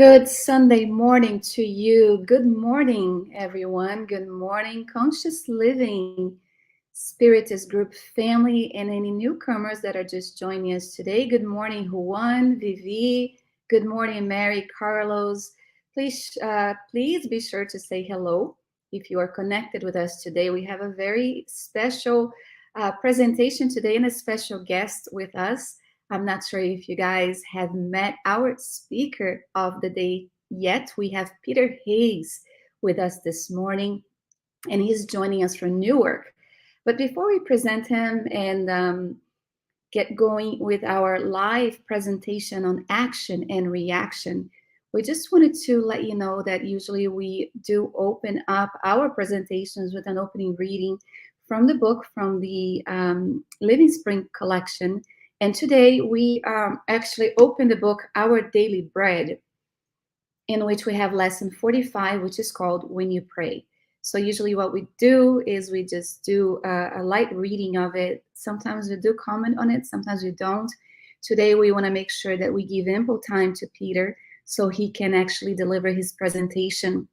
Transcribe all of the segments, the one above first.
Good Sunday morning to you. Good morning, everyone. Good morning, Conscious Living, Spiritist Group family, and any newcomers that are just joining us today. Good morning, Juan, Vivi. Good morning, Mary, Carlos. Please be sure to say hello if you are connected with us today. We have a very special presentation today and a special guest with us. I'm not sure if you guys have met our speaker of the day yet. We have Peter Hayes with us this morning, and he's joining us from Newark. But before we present him and get going with our live presentation on action and reaction, we just wanted to let you know that usually we do open up our presentations with an opening reading from the book from the Living Spring collection. And today we actually open the book, Our Daily Bread, in which we have lesson 45, which is called When You Pray. So usually what we do is we just do a light reading of it. Sometimes we do comment on it, sometimes we don't. Today we want to make sure that we give ample time to Peter so he can actually deliver his presentation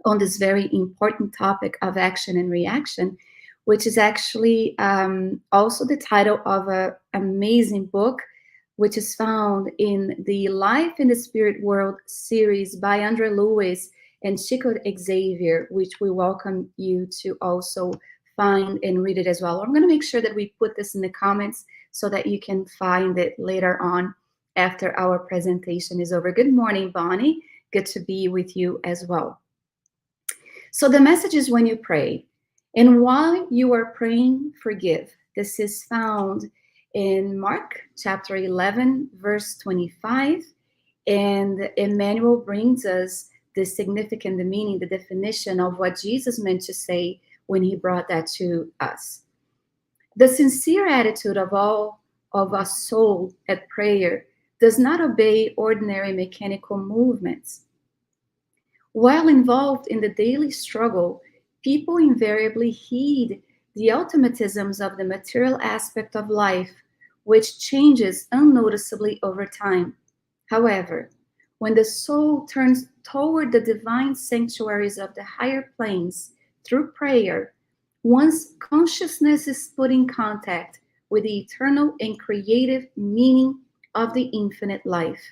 on this very important topic of action and reaction, which is actually also the title of an amazing book, which is found in the Life in the Spirit World series by Andre Lewis and Chico Xavier, which we welcome you to also find and read it as well. I'm going to make sure that we put this in the comments so that you can find it later on after our presentation is over. Good morning, Bonnie. Good to be with you as well. So the message is when you pray. And while you are praying, forgive. This is found in Mark chapter 11, verse 25. And Emmanuel brings us the significant, the meaning, the definition of what Jesus meant to say when he brought that to us. The sincere attitude of all of a soul at prayer does not obey ordinary mechanical movements. While involved in the daily struggle, people invariably heed the automatisms of the material aspect of life, which changes unnoticeably over time. However, when the soul turns toward the divine sanctuaries of the higher planes through prayer, one's consciousness is put in contact with the eternal and creative meaning of the infinite life.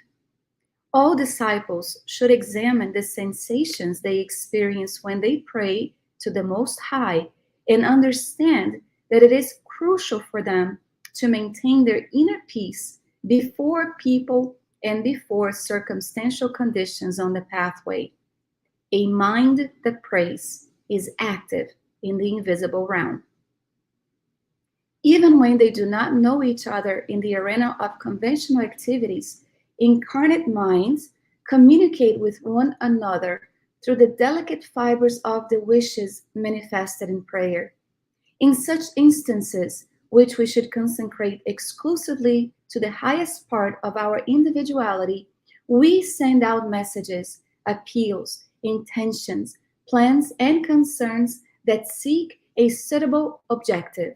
All disciples should examine the sensations they experience when they pray to the Most High and understand that it is crucial for them to maintain their inner peace before people and before circumstantial conditions on the pathway. A mind that prays is active in the invisible realm. Even when they do not know each other in the arena of conventional activities, incarnate minds communicate with one another through the delicate fibers of the wishes manifested in prayer. In such instances, which we should consecrate exclusively to the highest part of our individuality, we send out messages, appeals, intentions, plans, and concerns that seek a suitable objective.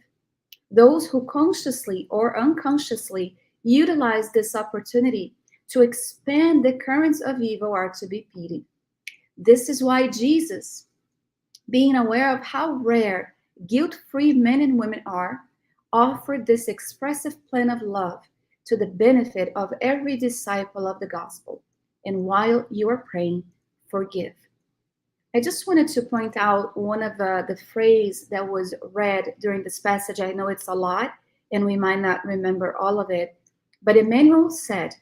Those who consciously or unconsciously utilize this opportunity to expand the currents of evil are to be pitied. This is why Jesus, being aware of how rare guilt-free men and women are, offered this expressive plan of love to the benefit of every disciple of the gospel. And while you are praying, forgive. I just wanted to point out one of the phrase that was read during this passage. I know it's a lot, and we might not remember all of it, but Emmanuel said,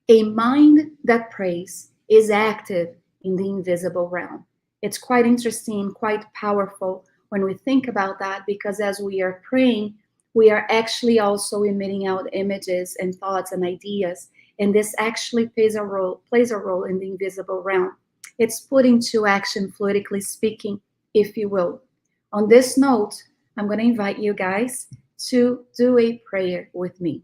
"A mind that prays is active in the invisible realm." It's quite interesting, quite powerful when we think about that, because as we are praying, we are actually also emitting out images and thoughts and ideas, and this actually plays a role in the invisible realm. It's put into action, fluidically speaking, if you will. On this note, I'm going to invite you guys to do a prayer with me.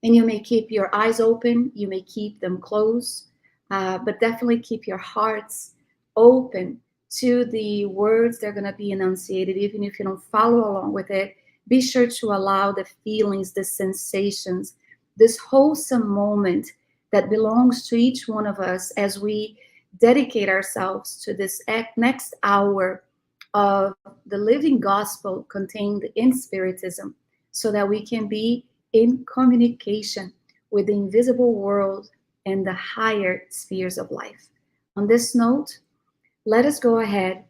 And you may keep your eyes open, you may keep them closed, but definitely keep your hearts open to the words that are going to be enunciated. Even if you don't follow along with it, be sure to allow the feelings, the sensations, this wholesome moment that belongs to each one of us as we dedicate ourselves to this next hour of the living gospel contained in Spiritism, so that we can be in communication with the invisible world and the higher spheres of life. On this note, let us go ahead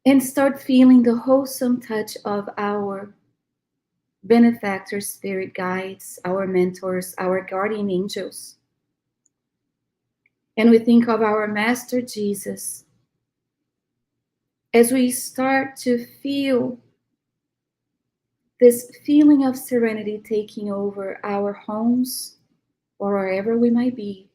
and start feeling the wholesome touch of our benefactors, spirit guides, our mentors, our guardian angels. And we think of our Master Jesus as we start to feel this feeling of serenity taking over our homes or wherever we might be.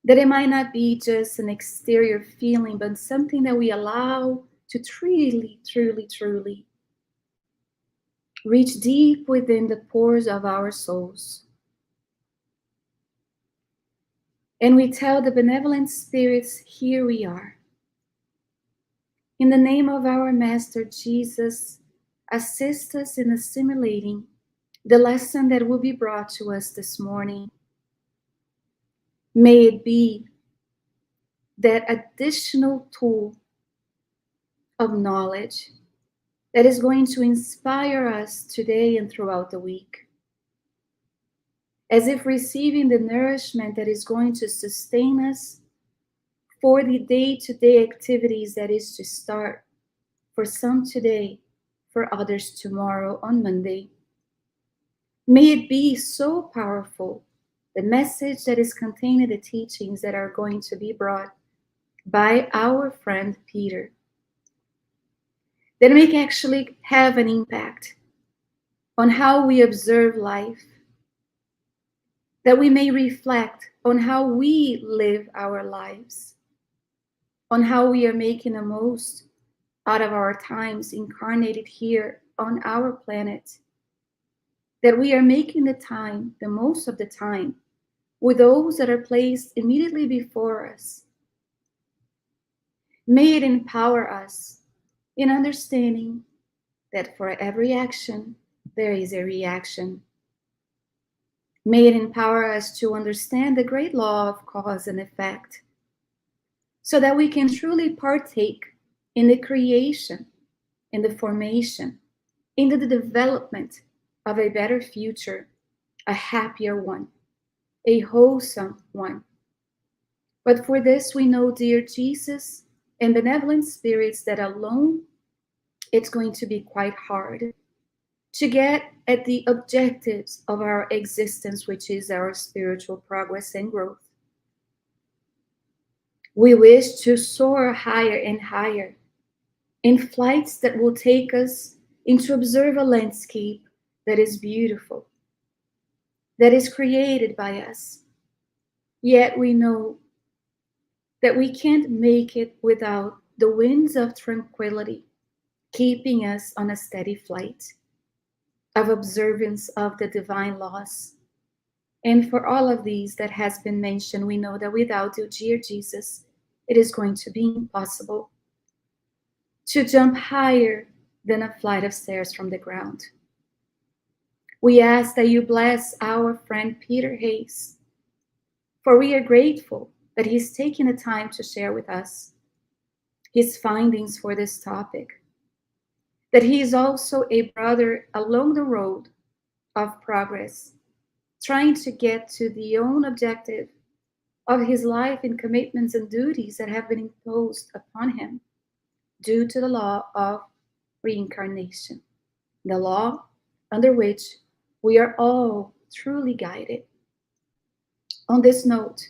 That it might not be just an exterior feeling, but something that we allow to truly, truly, truly reach deep within the pores of our souls. And we tell the benevolent spirits, here we are. In the name of our Master Jesus, assist us in assimilating the lesson that will be brought to us this morning. May it be that additional tool of knowledge that is going to inspire us today and throughout the week, as if receiving the nourishment that is going to sustain us for the day-to-day activities that is to start, for some today, for others tomorrow on Monday. May it be so powerful, the message that is contained in the teachings that are going to be brought by our friend Peter, that it may actually have an impact on how we observe life, that we may reflect on how we live our lives, on how we are making the most out of our times incarnated here on our planet, that we are making the time, the most of the time, with those that are placed immediately before us. May it empower us in understanding that for every action, there is a reaction. May it empower us to understand the great law of cause and effect, so that we can truly partake in the creation, in the formation, in the development of a better future, a happier one, a wholesome one. But for this, we know, dear Jesus and benevolent spirits, that alone it's going to be quite hard to get at the objectives of our existence, which is our spiritual progress and growth. We wish to soar higher and higher in flights that will take us into observe a landscape that is beautiful, that is created by us. Yet we know that we can't make it without the winds of tranquility keeping us on a steady flight of observance of the divine laws. And for all of these that has been mentioned, we know that without you, dear Jesus, it is going to be impossible to jump higher than a flight of stairs from the ground. We ask that you bless our friend Peter Hayes, for we are grateful that he's taken the time to share with us his findings for this topic, that he is also a brother along the road of progress, trying to get to the own objective of his life and commitments and duties that have been imposed upon him due to the law of reincarnation, the law under which we are all truly guided. On this note,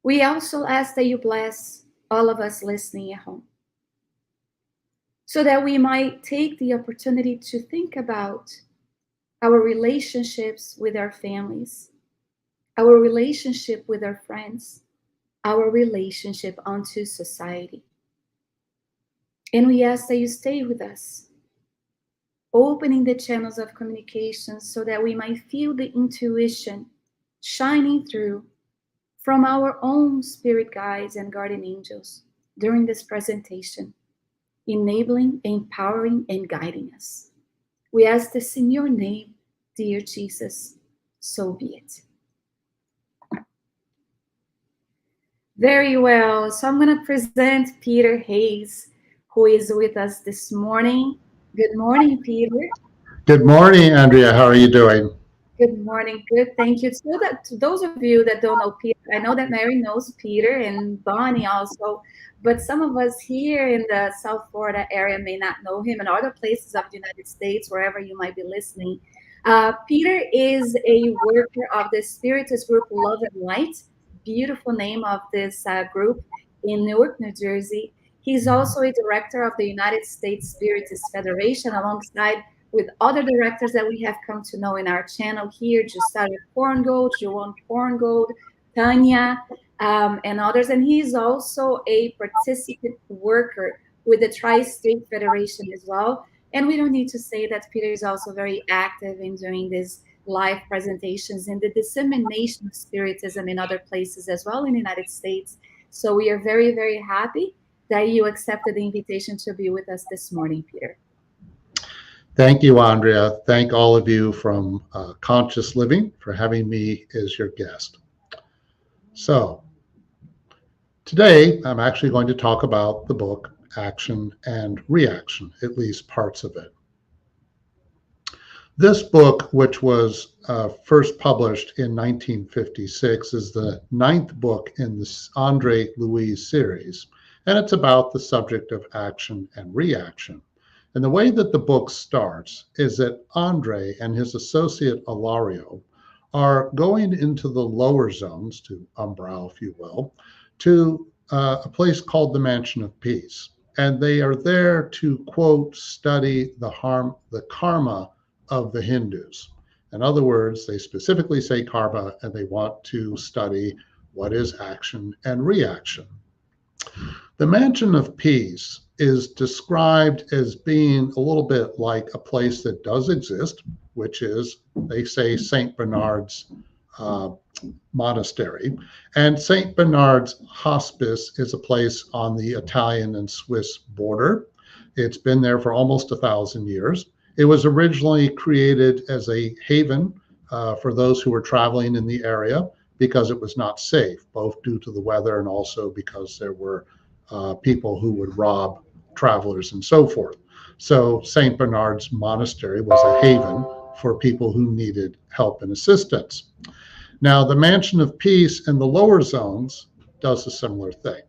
we also ask that you bless all of us listening at home, so that we might take the opportunity to think about our relationships with our families, our relationship with our friends, our relationship unto society. And we ask that you stay with us, opening the channels of communication so that we might feel the intuition shining through from our own spirit guides and guardian angels during this presentation, enabling, empowering, and guiding us. We ask this in your name, Dear Jesus, so be it. Very well. So I'm going to present Peter Hayes, who is with us this morning. Good morning, Peter. Good morning, Andrea. How are you doing? Good morning. Good. Thank you. So that to those of you that don't know Peter, I know that Mary knows Peter and Bonnie also, but some of us here in the South Florida area may not know him, and other places of the United States, wherever you might be listening. Peter is a worker of the Spiritist group Love and Light, beautiful name of this group in Newark, New Jersey. He's also a director of the United States Spiritist Federation, alongside with other directors that we have come to know in our channel here, Justara Korngold, Joan Korngold, Tanya, and others. And he's also a participant worker with the Tri-State Federation as well. And we don't need to say that Peter is also very active in doing these live presentations in the dissemination of Spiritism in other places as well in the United States. So we are very, very happy that you accepted the invitation to be with us this morning, Peter. Thank you, Andrea. Thank all of you from Conscious Living for having me as your guest. So, today I'm actually going to talk about the book Action and Reaction, at least parts of it. This book, which was first published in 1956, is the 9th book in the Andre Louise series, and it's about the subject of action and reaction. And the way that the book starts is that Andre and his associate Ilario are going into the lower zones, to Umbral, if you will, to a place called the Mansion of Peace. And they are there to, quote, study the karma of the Hindus. In other words, they specifically say karma, and they want to study what is action and reaction. The Mansion of Peace is described as being a little bit like a place that does exist, which is, they say, St. Bernard's monastery. And St. Bernard's Hospice is a place on the Italian and Swiss border. It's been there for almost 1,000 years. It was originally created as a haven for those who were traveling in the area because it was not safe, both due to the weather and also because there were people who would rob travelers and so forth. So St. Bernard's Monastery was a haven for people who needed help and assistance. Now, the Mansion of Peace in the lower zones does a similar thing.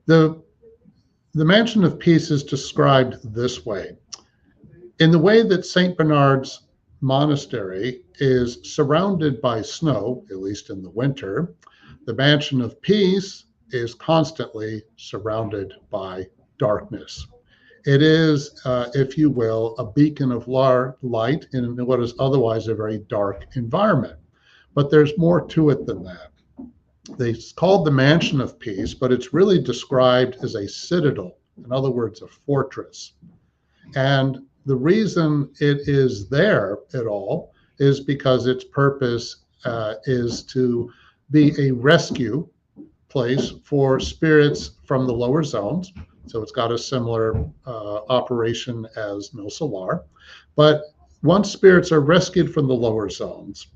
The Mansion of Peace is described this way. In the way that St. Bernard's Monastery is surrounded by snow, at least in the winter, the Mansion of Peace is constantly surrounded by darkness. It is, if you will, a beacon of light in what is otherwise a very dark environment. But there's more to it than that. It's called the Mansion of Peace, but it's really described as a citadel, in other words, a fortress. And the reason it is there at all is because its purpose is to be a rescue place for spirits from the lower zones. So it's got a similar operation as No Solar. But once spirits are rescued from the lower zones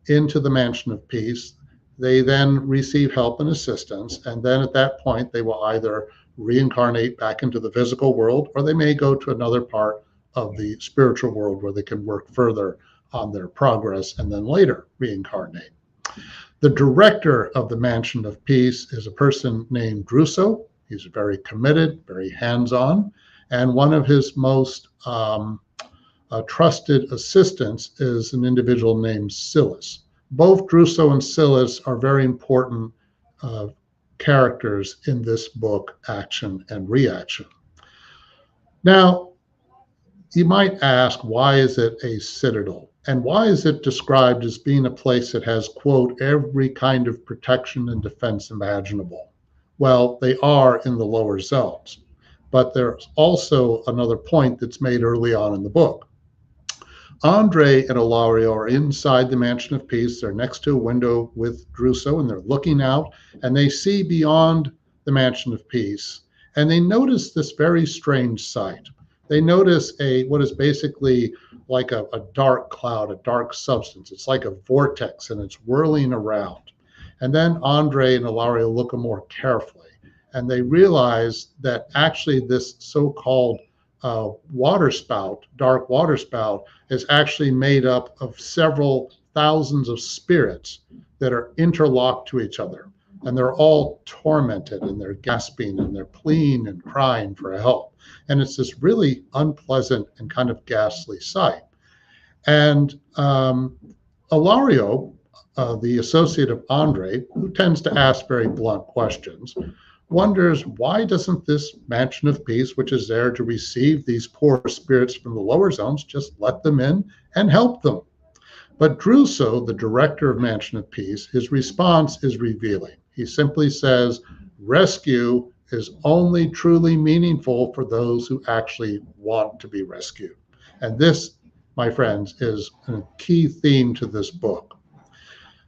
into the Mansion of Peace, they then receive help and assistance. And then at that point, they will either reincarnate back into the physical world, or they may go to another part of the spiritual world where they can work further on their progress and then later reincarnate. The director of the Mansion of Peace is a person named Druso. He's very committed, very hands-on, and one of his most trusted assistants is an individual named Silas. Both Druso and Silas are very important characters in this book, Action and Reaction. Now, you might ask, why is it a citadel? And why is it described as being a place that has, quote, every kind of protection and defense imaginable? Well, they are in the lower zones. But there's also another point that's made early on in the book. Andre and Ilario are inside the Mansion of Peace. They're next to a window with Druso, and they're looking out, and they see beyond the Mansion of Peace, and they notice this very strange sight. they notice what is basically like a dark cloud, a dark substance. It's like a vortex and it's whirling around. And then Andre and Ilario look more carefully and they realize that actually this so-called water spout, dark water spout, is actually made up of several thousands of spirits that are interlocked to each other. And they're all tormented and they're gasping and they're pleading and crying for help. And it's this really unpleasant and kind of ghastly sight. And Ilario, the associate of Andre, who tends to ask very blunt questions, wonders why doesn't this mansion of peace, which is there to receive these poor spirits from the lower zones, just let them in and help them? But Druso, the director of Mansion of Peace, his response is revealing. He simply says, rescue is only truly meaningful for those who actually want to be rescued. And this, my friends, is a key theme to this book.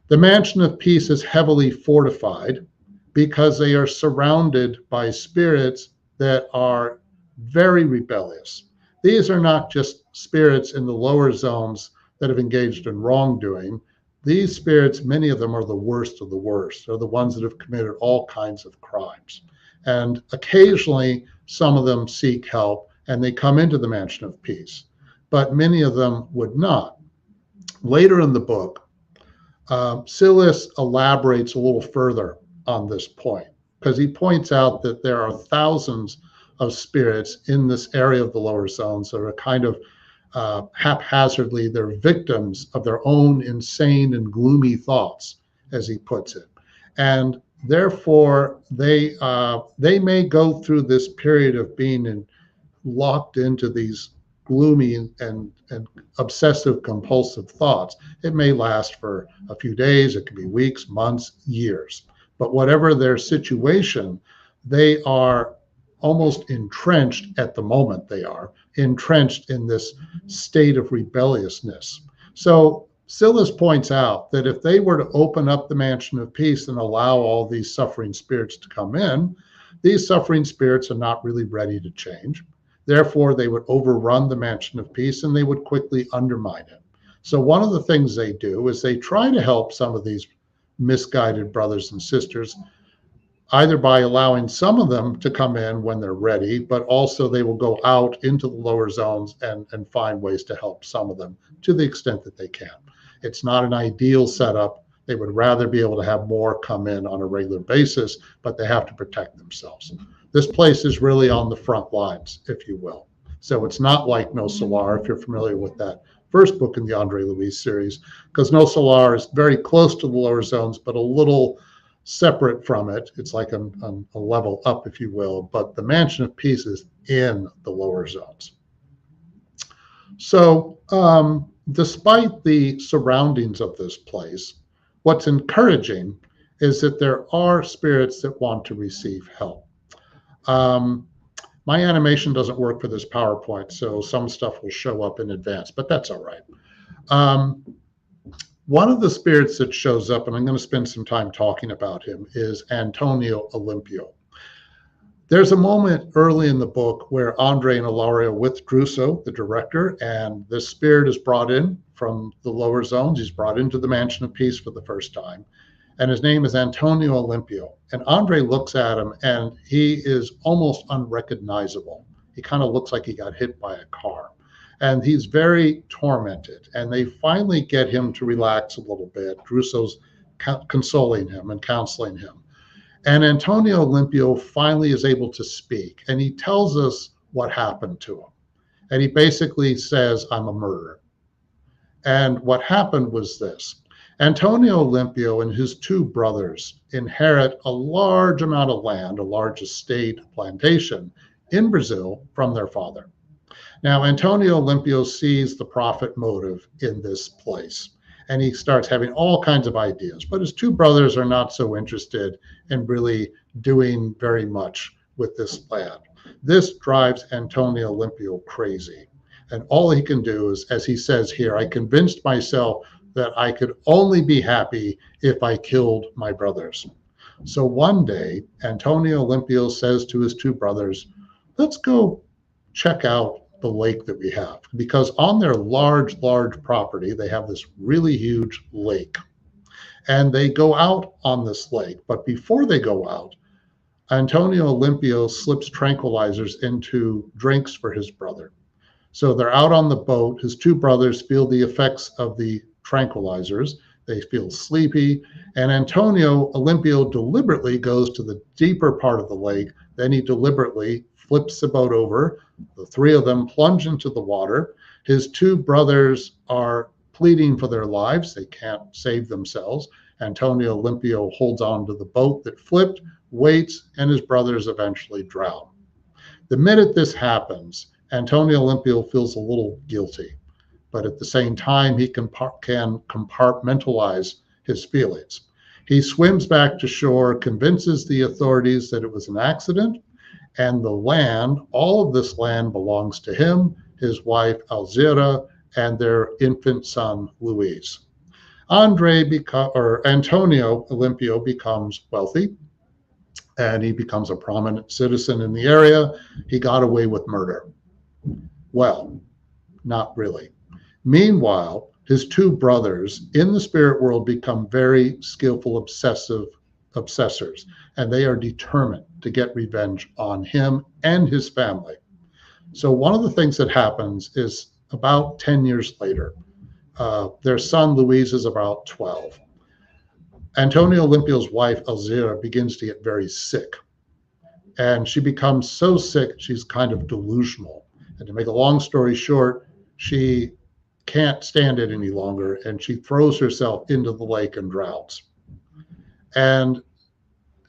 The Mansion of Peace is heavily fortified because they are surrounded by spirits that are very rebellious. These are not just spirits in the lower zones that have engaged in wrongdoing. These spirits, many of them are the worst of the worst. They're the ones that have committed all kinds of crimes. And occasionally, some of them seek help and they come into the Mansion of Peace, but many of them would not. Later in the book, Silas elaborates a little further on this point because he points out that there are thousands of spirits in this area of the lower zones that are kind of haphazardly, they're victims of their own insane and gloomy thoughts, as he puts it. And therefore, they may go through this period of being locked into these gloomy and obsessive compulsive thoughts. It may last for a few days, it could be weeks, months, years. But whatever their situation, they are almost entrenched at the moment. They are entrenched in this state of rebelliousness. So Silas points out that if they were to open up the Mansion of Peace and allow all these suffering spirits to come in, these suffering spirits are not really ready to change. Therefore, they would overrun the Mansion of Peace and they would quickly undermine it. So one of the things they do is they try to help some of these misguided brothers and sisters, either by allowing some of them to come in when they're ready, but also they will go out into the lower zones and find ways to help some of them to the extent that they can. It's not an ideal setup. They would rather be able to have more come in on a regular basis, but they have to protect themselves. This place is really on the front lines, if you will. So it's not like No Solar, if you're familiar with that first book in the Andre Luis series, because No Solar is very close to the lower zones, but a little separate from it. It's like a level up, if you will, but the Mansion of Peace is in the lower zones. So despite the surroundings of this place, what's encouraging is that there are spirits that want to receive help. My animation doesn't work for this PowerPoint, so some stuff will show up in advance, but that's all right. One of the spirits that shows up, and I'm going to spend some time talking about him, is Antonio Olympio. There's a moment early in the book where Andre and Ilario with Druso, the director, and this spirit is brought in from the lower zones. He's brought into the Mansion of Peace for the first time. And his name is Antonio Olympio. And Andre looks at him and he is almost unrecognizable. He kind of looks like he got hit by a car. And he's very tormented. And they finally get him to relax a little bit. Druso's consoling him and counseling him. And Antonio Olympio finally is able to speak. And he tells us what happened to him. And he basically says, I'm a murderer. And what happened was this. Antonio Olympio and his two brothers inherit a large amount of land, a large estate, plantation in Brazil from their father. Now, Antonio Olympio sees the profit motive in this place, and he starts having all kinds of ideas. But his two brothers are not so interested in really doing very much with this land. This drives Antonio Olympio crazy. And all he can do is, as he says here, I convinced myself that I could only be happy if I killed my brothers. So one day, Antonio Olympio says to his two brothers, let's go check out the lake that we have, because on their large property, they have this really huge lake. And they go out on this lake. But before they go out, Antonio Olympio slips tranquilizers into drinks for his brother. So they're out on the boat. His two brothers feel the effects of the tranquilizers. They feel sleepy. And Antonio Olympio deliberately goes to the deeper part of the lake. Then he deliberately flips the boat over. The three of them plunge into the water. His two brothers are pleading for their lives. They can't save themselves. Antonio Olympio holds on to the boat that flipped, waits, and his brothers eventually drown. The minute this happens, Antonio Olympio feels a little guilty, but at the same time, he can compartmentalize his feelings. He swims back to shore, convinces the authorities that it was an accident, and the land, all of this land belongs to him, his wife Alzira, and their infant son Luis. Antonio Olympio becomes wealthy, and he becomes a prominent citizen in the area. He got away with murder. Well, not really. Meanwhile, his two brothers in the spirit world become very skillful obsessors, and they are determined to get revenge on him and his family. So one of the things that happens is about 10 years later, their son Luis is about 12. Antonio Olympio's wife Alzira begins to get very sick, and she becomes so sick she's kind of delusional. And to make a long story short, she can't stand it any longer, and she throws herself into the lake and drowns. And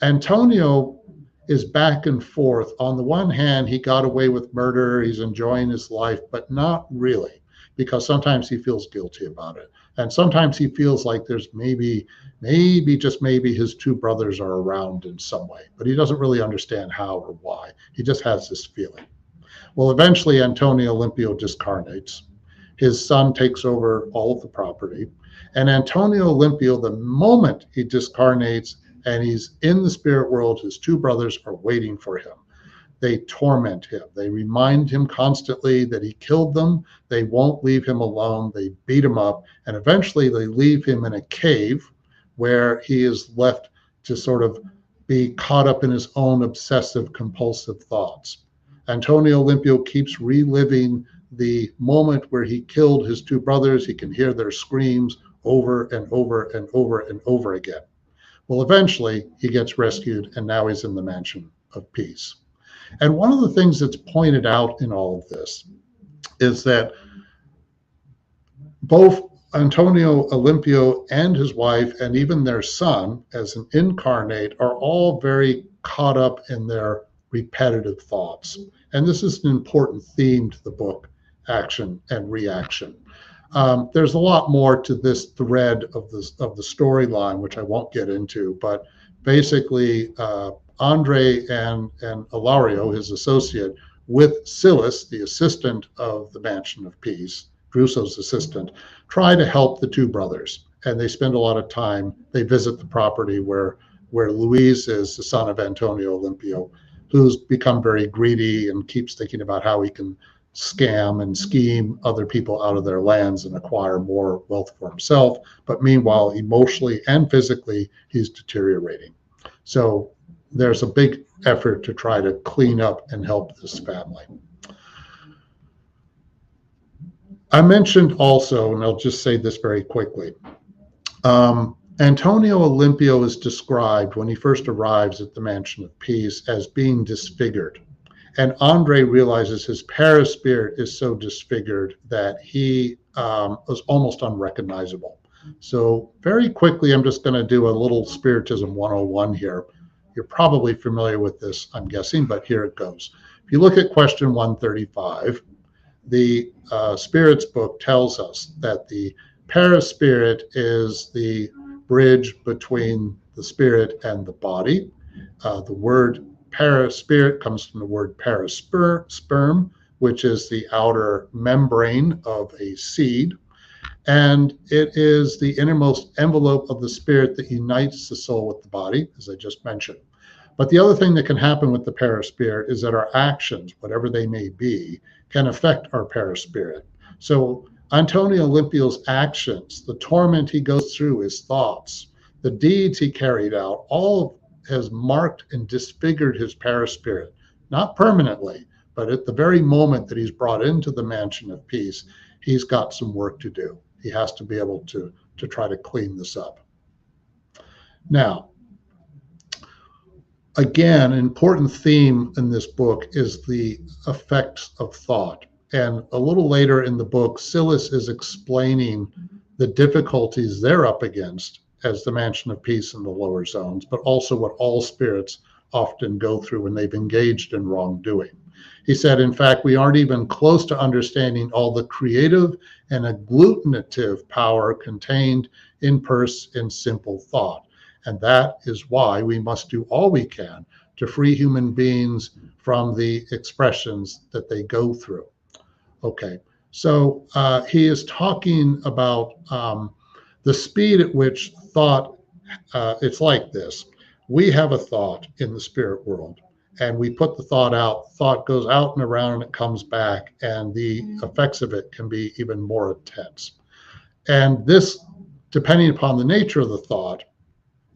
Antonio is back and forth. On the one hand, he got away with murder, he's enjoying his life, but not really, because sometimes he feels guilty about it. And sometimes he feels like there's maybe just maybe his two brothers are around in some way, but he doesn't really understand how or why. He just has this feeling. Well, eventually Antonio Olympio discarnates. His son takes over all of the property. And Antonio Olympio, the moment he discarnates and he's in the spirit world, his two brothers are waiting for him. They torment him. They remind him constantly that he killed them. They won't leave him alone. They beat him up. And eventually they leave him in a cave where he is left to sort of be caught up in his own obsessive compulsive thoughts. Antonio Olympio keeps reliving the moment where he killed his two brothers. He can hear their screams over and over and over and over again. Well, eventually he gets rescued, and now he's in the Mansion of Peace. And one of the things that's pointed out in all of this is that both Antonio Olympio and his wife, and even their son as an incarnate, are all very caught up in their repetitive thoughts. And this is an important theme to the book, Action and Reaction. There's a lot more to this thread of the storyline, which I won't get into, but basically Andre and Ilario, his associate, with Silas, the assistant of the Mansion of Peace, Druso's assistant, try to help the two brothers. And they spend a lot of time, they visit the property where Luis is the son of Antonio Olympio, who's become very greedy and keeps thinking about how he can scam and scheme other people out of their lands and acquire more wealth for himself. But meanwhile, emotionally and physically, he's deteriorating. So there's a big effort to try to clean up and help this family. I mentioned also, and I'll just say this very quickly, Antonio Olympio is described when he first arrives at the Mansion of Peace as being disfigured. And Andre realizes his paraspirit is so disfigured that he was almost unrecognizable. So very quickly, I'm just going to do a little Spiritism 101 here. You're probably familiar with this, I'm guessing, but here it goes. If you look at question 135, the Spirits book tells us that the paraspirit is the bridge between the spirit and the body. The word paraspirit comes from the word parasperm, which is the outer membrane of a seed. And it is the innermost envelope of the spirit that unites the soul with the body, as I just mentioned. But the other thing that can happen with the paraspirit is that our actions, whatever they may be, can affect our paraspirit. So Antonio Olympio's actions, the torment he goes through, his thoughts, the deeds he carried out, all has marked and disfigured his paraspirit, not permanently, but at the very moment that he's brought into the mansion of peace, he's got some work to do. He has to be able to try to clean this up. Now, again, an important theme in this book is the effects of thought. And a little later in the book, Silas is explaining the difficulties they're up against as the Mansion of Peace in the lower zones, but also what all spirits often go through when they've engaged in wrongdoing. He said, in fact, we aren't even close to understanding all the creative and agglutinative power contained in simple thought. And that is why we must do all we can to free human beings from the expressions that they go through. Okay, so he is talking about the speed at which thought, it's like this. We have a thought in the spirit world, and we put the thought goes out and around and it comes back, and the effects of it can be even more intense. And this, depending upon the nature of the thought,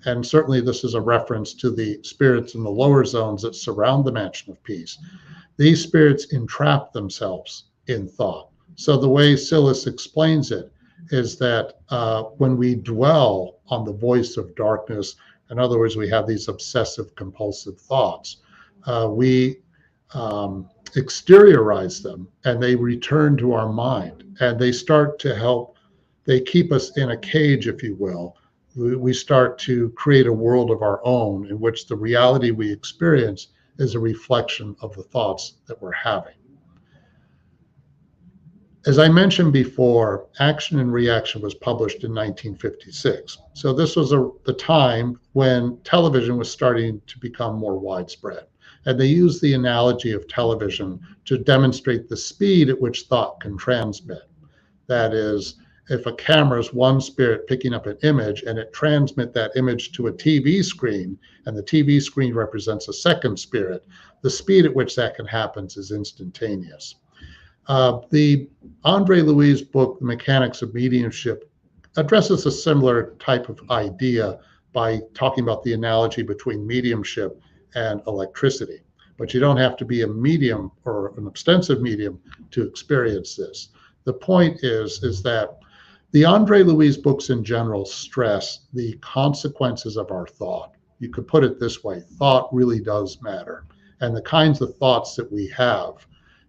and certainly this is a reference to the spirits in the lower zones that surround the Mansion of Peace, these spirits entrap themselves in thought. So the way Silas explains it is that when we dwell on the voice of darkness, in other words, we have these obsessive compulsive thoughts, we exteriorize them and they return to our mind, and they start to help, they keep us in a cage, if you will. We start to create a world of our own in which the reality we experience is a reflection of the thoughts that we're having. As I mentioned before, Action and Reaction was published in 1956. So this was the time when television was starting to become more widespread. And they used the analogy of television to demonstrate the speed at which thought can transmit. That is, if a camera is one spirit picking up an image and it transmits that image to a TV screen, and the TV screen represents a second spirit, the speed at which that can happen is instantaneous. The Andre Louis book, The Mechanics of Mediumship, addresses a similar type of idea by talking about the analogy between mediumship and electricity. But you don't have to be a medium or an extensive medium to experience this. The point is that the Andre Louis books in general stress the consequences of our thought. You could put it this way: thought really does matter. And the kinds of thoughts that we have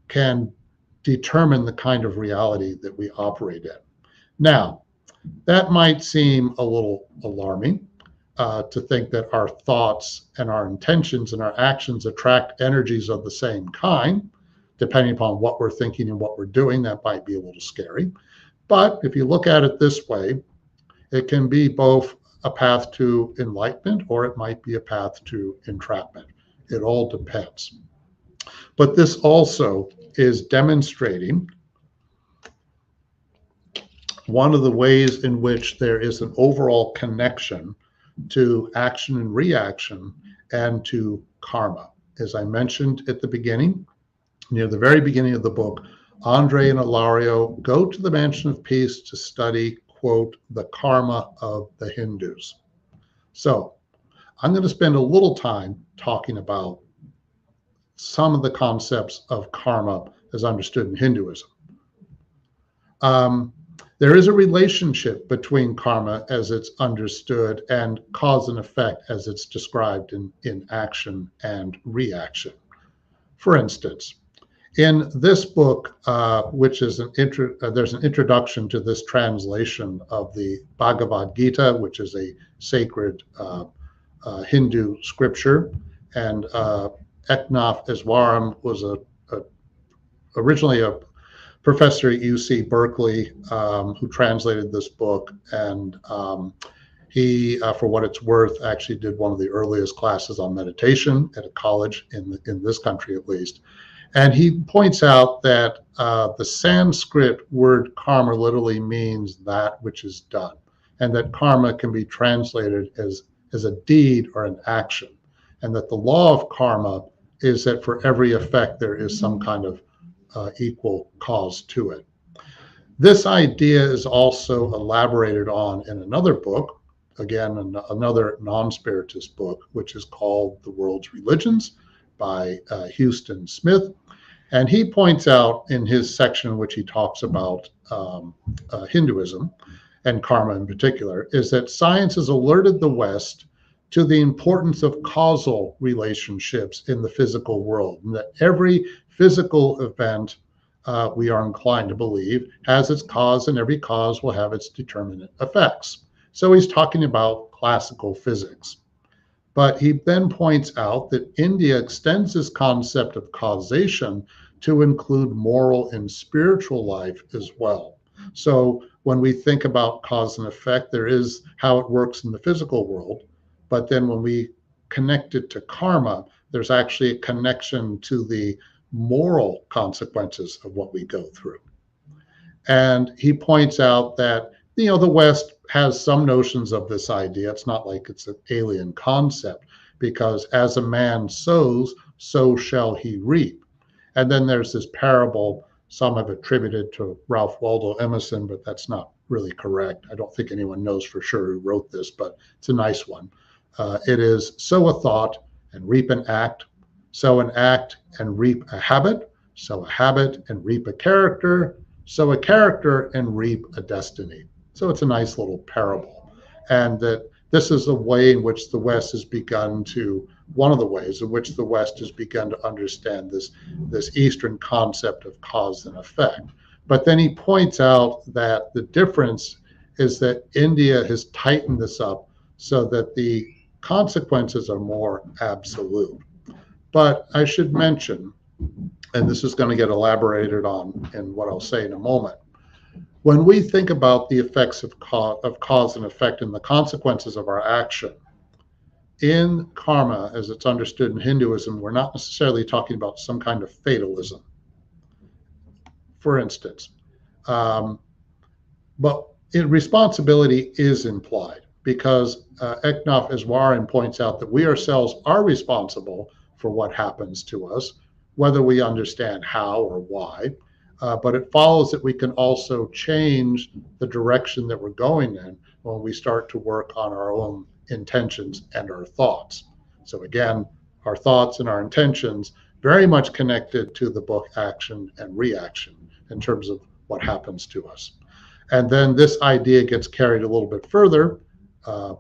can determine the kind of reality that we operate in. Now, that might seem a little alarming to think that our thoughts and our intentions and our actions attract energies of the same kind. Depending upon what we're thinking and what we're doing, that might be a little scary. But if you look at it this way, it can be both a path to enlightenment or it might be a path to entrapment. It all depends. But this also is demonstrating one of the ways in which there is an overall connection to action and reaction and to karma. As I mentioned at the beginning, near the very beginning of the book, Andre and Ilario go to the Mansion of Peace to study, quote, the karma of the Hindus. So I'm going to spend a little time talking about some of the concepts of karma as understood in Hinduism. There is a relationship between karma as it's understood and cause and effect as it's described in action and reaction. For instance, in this book, which is there's an introduction to this translation of the Bhagavad Gita, which is a sacred Hindu scripture, and Eknath Easwaran was originally a professor at UC Berkeley who translated this book, and he, for what it's worth, actually did one of the earliest classes on meditation at a college in this country, at least. And he points out that the Sanskrit word karma literally means that which is done, and that karma can be translated as a deed or an action. and that the law of karma is that for every effect there is some kind of equal cause to it. This idea is also elaborated on in another book, again, another non-spiritist book, which is called The World's Religions by Houston Smith. And he points out in his section, in which he talks about Hinduism and karma in particular, is that science has alerted the West to the importance of causal relationships in the physical world, and that every physical event, we are inclined to believe, has its cause, and every cause will have its determinate effects. So he's talking about classical physics. But he then points out that India extends this concept of causation to include moral and spiritual life as well. So when we think about cause and effect, there is how it works in the physical world. But then when we connect it to karma, there's actually a connection to the moral consequences of what we go through. And he points out that, the West has some notions of this idea. It's not like it's an alien concept, because as a man sows, so shall he reap. And then there's this parable, some have attributed to Ralph Waldo Emerson, but that's not really correct. I don't think anyone knows for sure who wrote this, but it's a nice one. It is sow a thought and reap an act, sow an act and reap a habit, sow a habit and reap a character, sow a character and reap a destiny. So it's a nice little parable. And that this is the way in which the West has begun to, one of the ways in which the West has begun to understand this Eastern concept of cause and effect. But then he points out that the difference is that India has tightened this up so that the consequences are more absolute. But I should mention, and this is going to get elaborated on in what I'll say in a moment, when we think about the effects of cause and effect and the consequences of our action, in karma, as it's understood in Hinduism, we're not necessarily talking about some kind of fatalism, for instance. But responsibility is implied, because Eknath Iswaran points out that we ourselves are responsible for what happens to us, whether we understand how or why. But it follows that we can also change the direction that we're going in when we start to work on our own intentions and our thoughts. So again, our thoughts and our intentions very much connected to the book Action and Reaction in terms of what happens to us. And then this idea gets carried a little bit further, by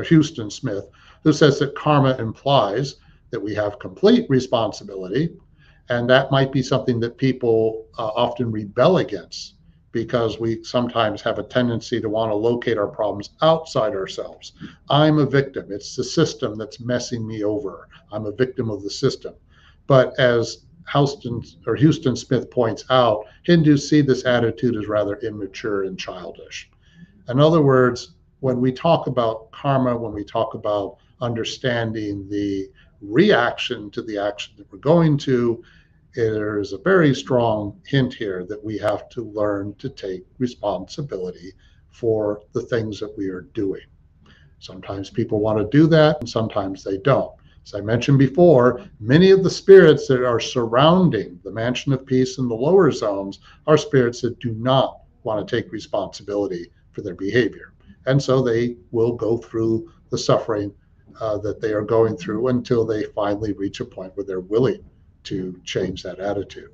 Houston Smith, who says that karma implies that we have complete responsibility, and that might be something that people often rebel against, because we sometimes have a tendency to want to locate our problems outside ourselves. I'm a victim. It's the system that's messing me over. I'm a victim of the system. But as Houston Smith points out, Hindus see this attitude as rather immature and childish. In other words, when we talk about karma, when we talk about understanding the reaction to the action that we're going to, there is a very strong hint here that we have to learn to take responsibility for the things that we are doing. Sometimes people want to do that, and sometimes they don't. As I mentioned before, many of the spirits that are surrounding the Mansion of Peace in the lower zones are spirits that do not want to take responsibility for their behavior. And so they will go through the suffering that they are going through until they finally reach a point where they're willing to change that attitude.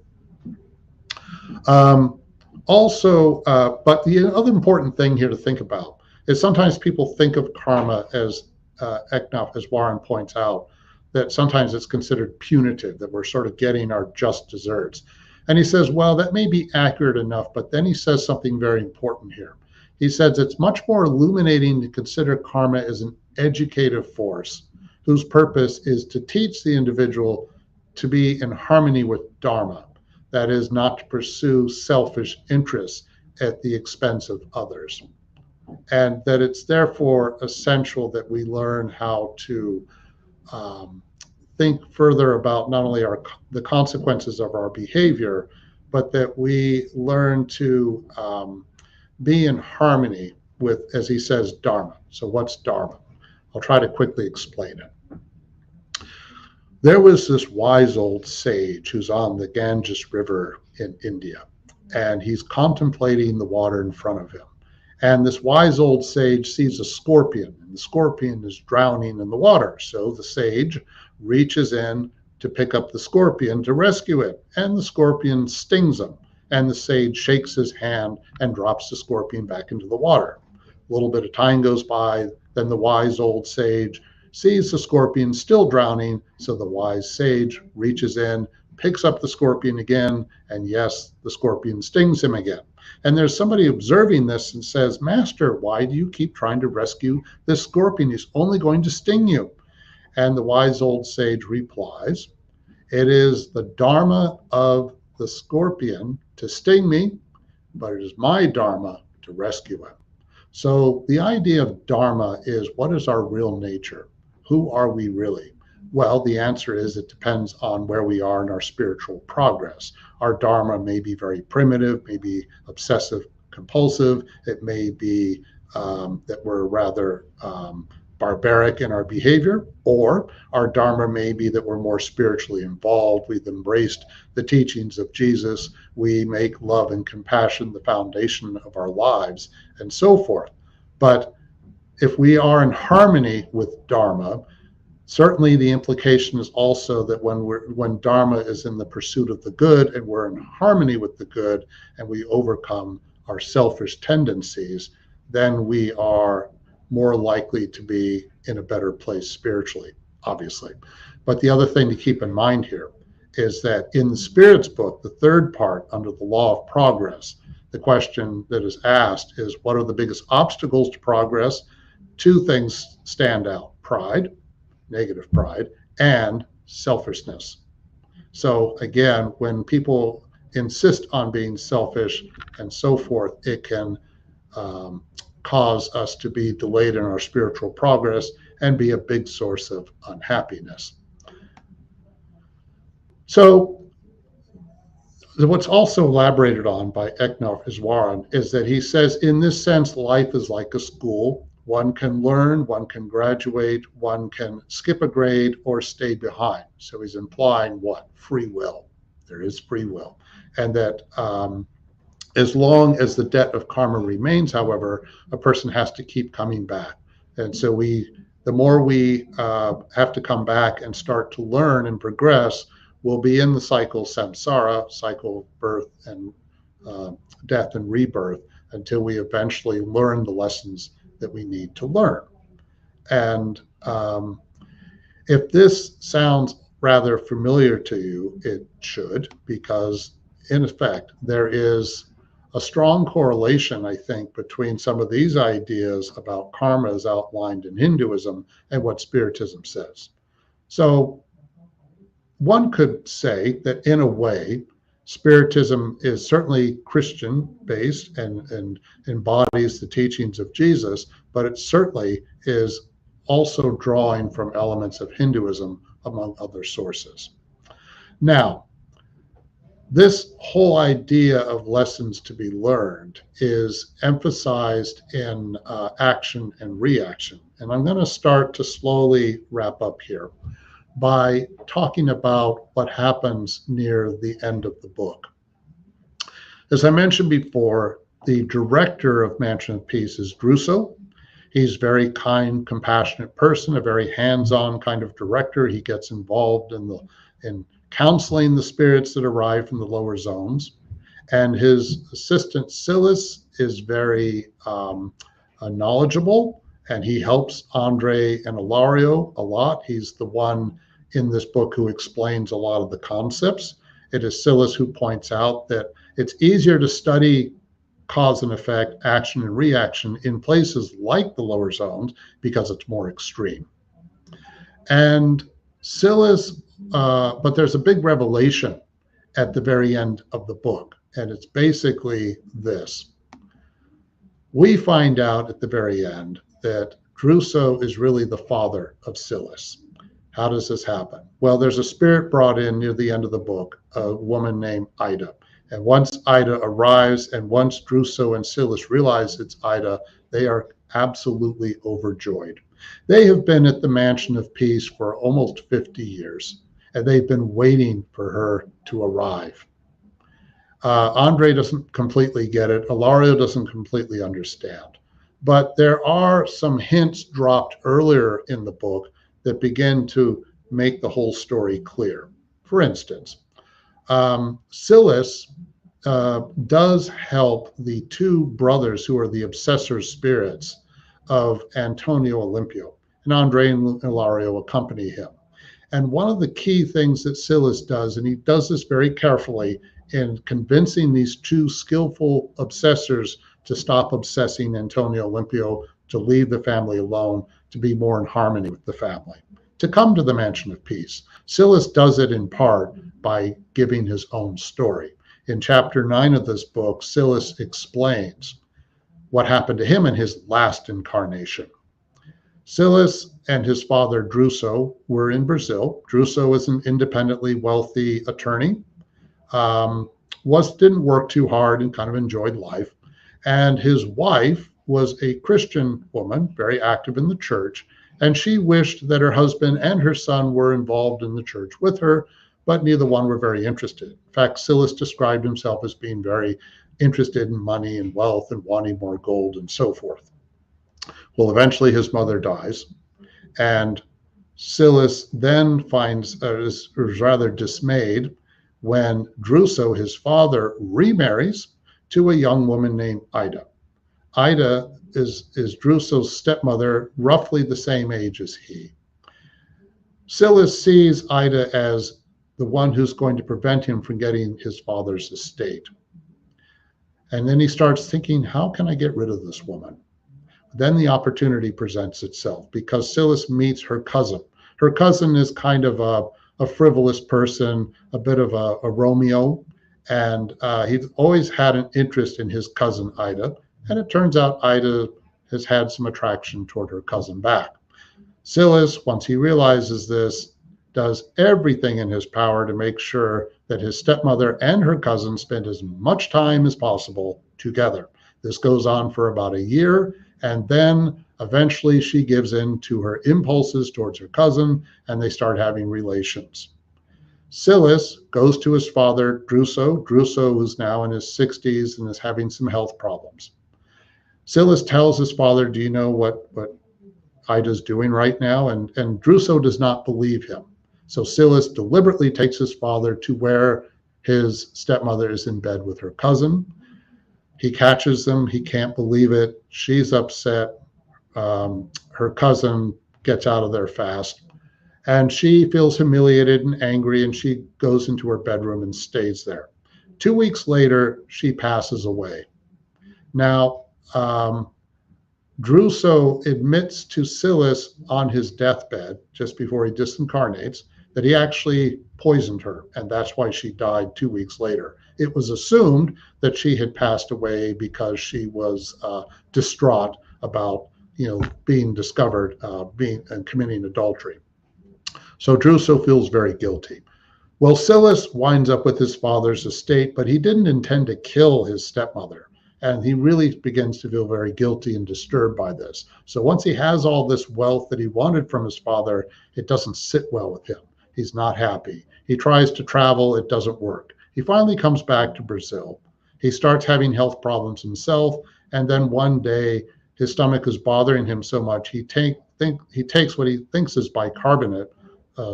But the other important thing here to think about is sometimes people think of karma, as Eknath Iswaran points out, that sometimes it's considered punitive, that we're sort of getting our just desserts. And he says, well, that may be accurate enough, but then he says something very important here. He says it's much more illuminating to consider karma as an educative force whose purpose is to teach the individual to be in harmony with Dharma, that is, not to pursue selfish interests at the expense of others. And that it's therefore essential that we learn how to think further about not only the consequences of our behavior, but that we learn to be in harmony with, as he says, Dharma. So what's Dharma? I'll try to quickly explain it. There was this wise old sage who's on the Ganges River in India, and he's contemplating the water in front of him. And this wise old sage sees a scorpion, and the scorpion is drowning in the water. So the sage reaches in to pick up the scorpion to rescue it, and the scorpion stings him. And the sage shakes his hand and drops the scorpion back into the water. A little bit of time goes by, then the wise old sage sees the scorpion still drowning, so the wise sage reaches in, picks up the scorpion again, and yes, the scorpion stings him again. And there's somebody observing this and says, Master, why do you keep trying to rescue this scorpion? He's only going to sting you. And the wise old sage replies, it is the dharma of the scorpion to sting me, but it is my dharma to rescue him. So the idea of dharma is, what is our real nature? Who are we really? Well, the answer is it depends on where we are in our spiritual progress. Our dharma may be very primitive, may be obsessive compulsive. It may be that we're rather barbaric in our behavior, or our dharma may be that we're more spiritually involved. We've embraced the teachings of Jesus. We make love and compassion the foundation of our lives, and so forth. But if we are in harmony with dharma, certainly the implication is also that when dharma is in the pursuit of the good and we're in harmony with the good and we overcome our selfish tendencies, then we are more likely to be in a better place spiritually, obviously. But the other thing to keep in mind here is that in the Spirit's book, the third part under the law of progress, the question that is asked is, what are the biggest obstacles to progress? Two things stand out: pride, negative pride, and selfishness. So again, when people insist on being selfish and so forth, it can cause us to be delayed in our spiritual progress and be a big source of unhappiness. So what's also elaborated on by Eknar Iswaran is that he says, in this sense, life is like a school. One can learn, one can graduate, one can skip a grade or stay behind. So he's implying what? Free will. There is free will. And that as long as the debt of karma remains, however, a person has to keep coming back. And so the more we have to come back and start to learn and progress, we'll be in the cycle samsara, cycle of birth and death and rebirth, until we eventually learn the lessons that we need to learn. And if this sounds rather familiar to you, it should, because in effect, there is a strong correlation, I think, between some of these ideas about karma as outlined in Hinduism and what Spiritism says. So one could say that in a way, Spiritism is certainly Christian-based and embodies the teachings of Jesus, but it certainly is also drawing from elements of Hinduism, among other sources. Now, this whole idea of lessons to be learned is emphasized in action and reaction. And I'm going to start to slowly wrap up here by talking about what happens near the end of the book. As I mentioned before, the director of Mansion of Peace is Druso. He's a very kind, compassionate person, a very hands-on kind of director. He gets involved in counseling the spirits that arrive from the lower zones. And his assistant, Silas, is very knowledgeable, and he helps Andre and Ilario a lot. He's the one in this book who explains a lot of the concepts. It is Silas who points out that it's easier to study cause and effect, action and reaction in places like the lower zones because it's more extreme. And Silas, but there's a big revelation at the very end of the book, and it's basically this. We find out at the very end that Druso is really the father of Silas. How does this happen? Well, there's a spirit brought in near the end of the book, a woman named Ida. And once Ida arrives, and once Druso and Silas realize it's Ida, They are absolutely overjoyed. They have been at the Mansion of Peace for almost 50 years, and they've been waiting for her to arrive. Andre doesn't completely get it. Ilario doesn't completely understand. But there are some hints dropped earlier in the book that begin to make the whole story clear. For instance, Silas does help the two brothers who are the obsessor spirits of Antonio Olympio, and Andre and Ilario accompany him. And one of the key things that Silas does, and he does this very carefully in convincing these two skillful obsessors to stop obsessing Antonio Olympio, to leave the family alone, to be more in harmony with the family, to come to the Mansion of Peace. Silas does it in part by giving his own story. In chapter 9 of this book, Silas explains what happened to him in his last incarnation. Silas and his father Druso were in Brazil. Druso is an independently wealthy attorney, didn't work too hard and kind of enjoyed life. And his wife was a Christian woman, very active in the church, and she wished that her husband and her son were involved in the church with her, but neither one were very interested. In fact, Silas described himself as being very interested in money and wealth and wanting more gold and so forth. Well, eventually his mother dies, and Silas then is rather dismayed when Druso, his father, remarries to a young woman named Ida. Ida is Druso's stepmother, roughly the same age as he. Silas sees Ida as the one who's going to prevent him from getting his father's estate. And then he starts thinking, how can I get rid of this woman? Then the opportunity presents itself because Silas meets her cousin. Her cousin is kind of a frivolous person, a bit of a Romeo, and he's always had an interest in his cousin Ida. And it turns out Ida has had some attraction toward her cousin back. Silas, once he realizes this, does everything in his power to make sure that his stepmother and her cousin spend as much time as possible together. This goes on for about a year, and then eventually she gives in to her impulses towards her cousin, and they start having relations. Silas goes to his father, Druso. Druso, who's now in his 60s and is having some health problems. Silas tells his father, do you know what Ida's doing right now? And Druso does not believe him. So Silas deliberately takes his father to where his stepmother is in bed with her cousin. He catches them. He can't believe it. She's upset. Her cousin gets out of there fast. And she feels humiliated and angry, and she goes into her bedroom and stays there. 2 weeks later, she passes away. Now, Druso admits to Silas on his deathbed, just before he disincarnates, that he actually poisoned her, and that's why she died 2 weeks later. It was assumed that she had passed away because she was distraught about, being discovered and committing adultery. So Druso feels very guilty. Well, Silas winds up with his father's estate, but he didn't intend to kill his stepmother. And he really begins to feel very guilty and disturbed by this. So once he has all this wealth that he wanted from his father, it doesn't sit well with him. He's not happy. He tries to travel. It doesn't work. He finally comes back to Brazil. He starts having health problems himself. And then one day, his stomach is bothering him so much, he takes what he thinks is bicarbonate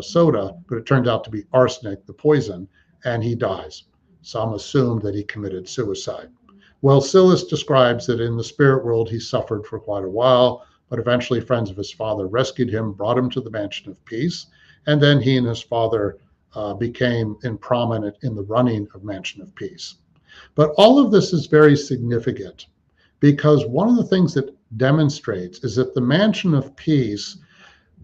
soda, but it turns out to be arsenic, the poison, and he dies. Some assume that he committed suicide. Well, Silas describes that in the spirit world, he suffered for quite a while, but eventually friends of his father rescued him, brought him to the Mansion of Peace, and then he and his father became prominent in the running of Mansion of Peace. But all of this is very significant because one of the things that demonstrates is that the Mansion of Peace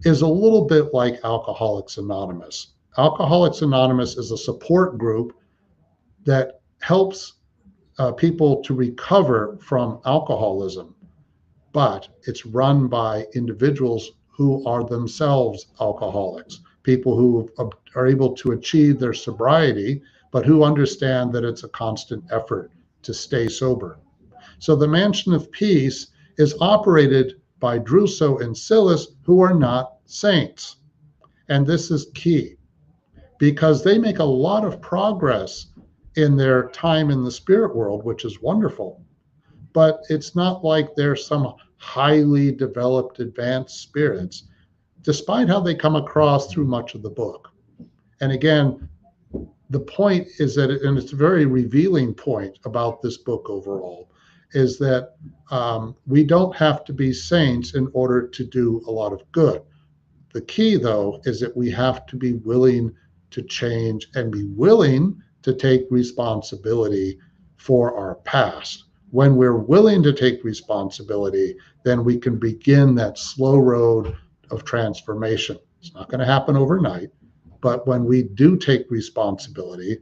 is a little bit like Alcoholics Anonymous. Alcoholics Anonymous is a support group that helps people to recover from alcoholism, but it's run by individuals who are themselves alcoholics, people who are able to achieve their sobriety, but who understand that it's a constant effort to stay sober. So the Mansion of Peace is operated by Druso and Silas, who are not saints. And this is key because they make a lot of progress in their time in the spirit world, which is wonderful. But it's not like they're some highly developed, advanced spirits, despite how they come across through much of the book. And again, the point is that, and it's a very revealing point about this book overall, is that we don't have to be saints in order to do a lot of good. The key, though, is that we have to be willing to change and be willing to take responsibility for our past. When we're willing to take responsibility, then we can begin that slow road of transformation. It's not going to happen overnight, but when we do take responsibility,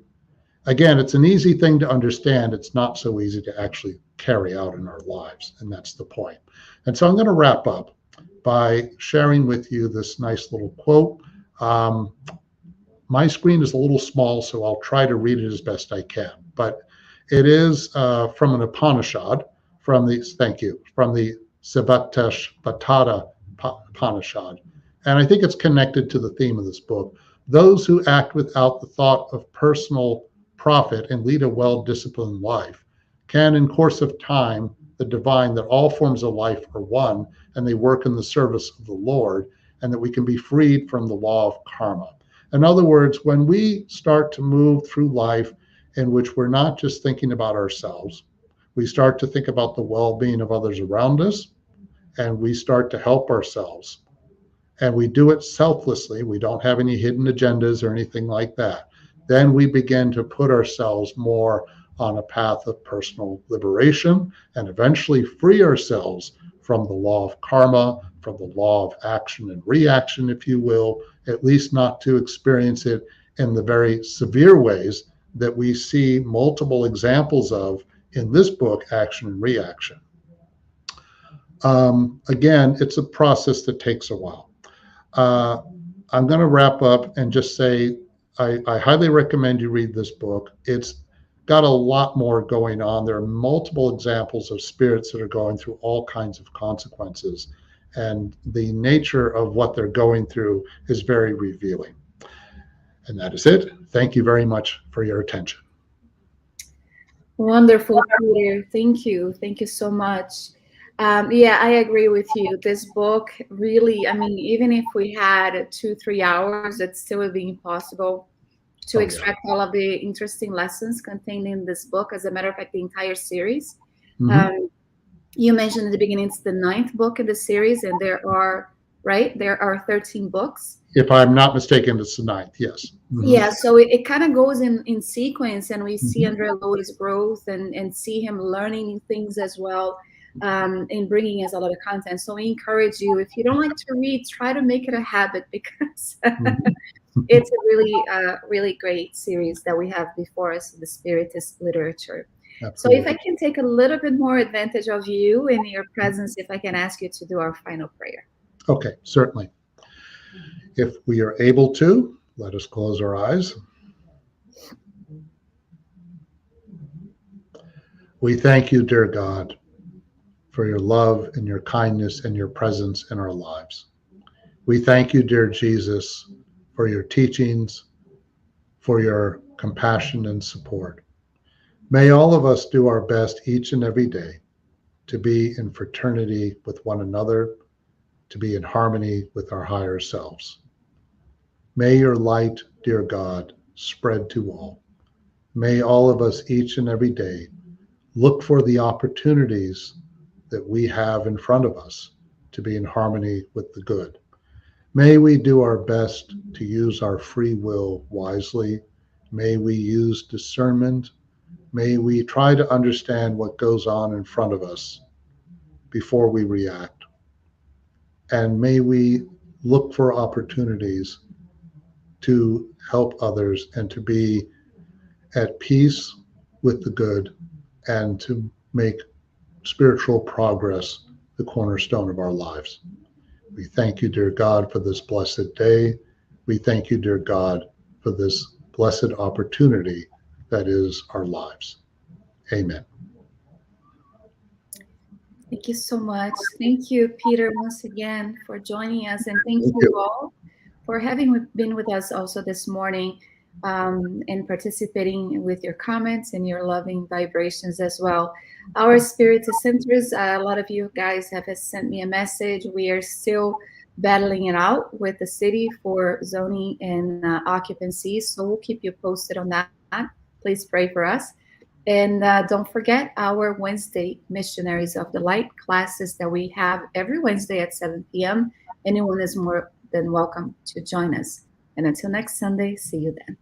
again, it's an easy thing to understand. It's not so easy to actually carry out in our lives, and that's the point. And so I'm going to wrap up by sharing with you this nice little quote. My screen is a little small, so I'll try to read it as best I can. But it is from an Upanishad, from the Sivattashvatara Upanishad. And I think it's connected to the theme of this book. Those who act without the thought of personal profit and lead a well-disciplined life can, in course of time, the divine that all forms of life are one and they work in the service of the Lord, and that we can be freed from the law of karma. In other words, when we start to move through life in which we're not just thinking about ourselves, we start to think about the well-being of others around us, and we start to help ourselves. And we do it selflessly. We don't have any hidden agendas or anything like that. Then we begin to put ourselves more on a path of personal liberation and eventually free ourselves from the law of karma, from the law of action and reaction, if you will, at least not to experience it in the very severe ways that we see multiple examples of in this book, Action and Reaction. Again, it's a process that takes a while. I'm going to wrap up and just say I highly recommend you read this book. It's got a lot more going on. There are multiple examples of spirits that are going through all kinds of consequences, and the nature of what they're going through is very revealing. And that is it. Thank you very much for your attention. Wonderful, Peter. Thank you. Thank you so much. Yeah, I agree with you. This book really, I mean, even if we had 2-3 hours, it still would be impossible to extract all of the interesting lessons contained in this book. As a matter of fact, the entire series. Mm-hmm. You mentioned at the beginning it's the 9th book in the series, and there are 13 books. If I'm not mistaken, it's the 9th, yes. Mm-hmm. Yeah, so it kind of goes in sequence, and we see Andrea Lowe's growth and see him learning new things as well, and bringing us a lot of content. So we encourage you, if you don't like to read, try to make it a habit, because it's a really great series that we have before us, the Spiritist literature. Absolutely. So if I can take a little bit more advantage of you and your presence, if I can ask you to do our final prayer. Okay, certainly. If we are able to, let us close our eyes. We thank you, dear God, for your love and your kindness and your presence in our lives. We thank you, dear Jesus, for your teachings, for your compassion and support. May all of us do our best each and every day to be in fraternity with one another, to be in harmony with our higher selves. May your light, dear God, spread to all. May all of us each and every day look for the opportunities that we have in front of us to be in harmony with the good. May we do our best to use our free will wisely. May we use discernment. May we try to understand what goes on in front of us before we react. And may we look for opportunities to help others and to be at peace with the good and to make spiritual progress the cornerstone of our lives. We thank you, dear God, for this blessed day. We thank you, dear God, for this blessed opportunity that is our lives. Amen. Thank you so much. Thank you, Peter, once again for joining us. And thank Thank you you. all for having been with us also this morning, and participating with your comments and your loving vibrations as well. Our Spirit Centers, a lot of you guys have sent me a message. We are still battling it out with the city for zoning and occupancy. So we'll keep you posted on that. Please pray for us. And don't forget our Wednesday Missionaries of the Light classes that we have every Wednesday at 7 p.m. Anyone is more than welcome to join us. And until next Sunday, see you then.